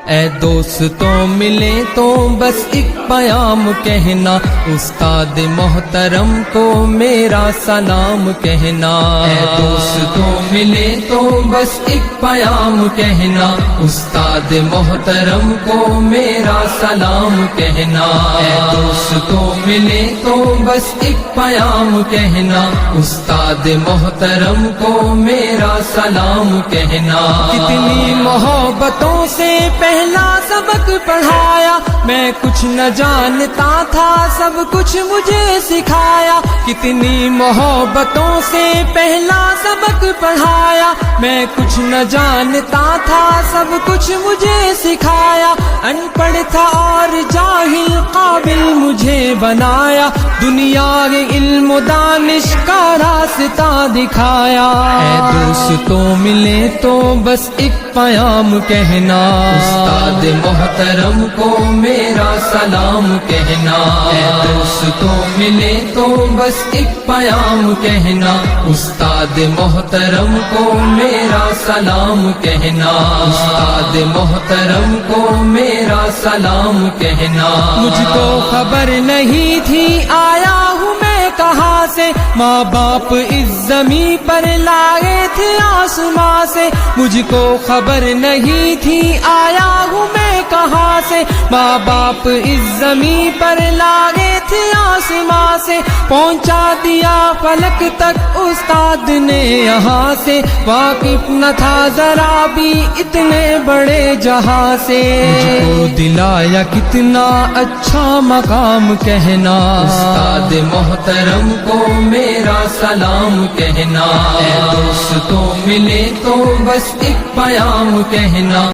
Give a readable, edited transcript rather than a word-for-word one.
اے دوستوں ملے تو بس ایک پیام کہنا، استاد محترم کو میرا سلام کہنا۔ اے دوستوں ملے تو بس ایک پیام کہنا، استاد محترم کو میرا سلام کہنا۔ اے دوستوں ملے تو بس ایک پیام کہنا، استاد محترم کو میرا سلام کہنا۔ کتنی محبتوں سے پہلا سبق پڑھایا، میں کچھ نہ جانتا تھا سب کچھ مجھے سکھایا۔ کتنی محبتوں سے پہلا سبق پڑھایا، میں کچھ نہ جانتا تھا سب کچھ مجھے سکھایا۔ ان پڑھ تھا اور جاہل قابل مجھے بنایا، دنیا کے علم و دانش کا راستہ دکھایا۔ اے دوستوں ملے تو بس ایک پیام کہنا، استاد محترم کو میرا سلام کہنا۔ اے دوستوں ملے تو بس ایک پیام کہنا، استاد محترم کو میرا سلام کہنا۔ استاد محترم کو میرا سلام کہنا۔ مجھ کو خبر نہیں تھی آیا ہوں میں کہاں سے، ماں باپ اس زمین پر لائے تھے آسماں سے۔ مجھ کو خبر نہیں تھی آیا ہوں میں کہاں سے، ماں باپ اس زمین پر لائے تھے آسماں سے۔ پہنچا دیا فلک تک استاد نے یہاں سے، واقف نہ تھا ذرا بھی اتنے بڑے جہاں سے۔ مجھ کو دلایا کتنا اچھا مقام کہنا، استاد محترم کو میرا سلام کہنا۔ اے دوستوں ملے تو بس ایک پیام کہنا۔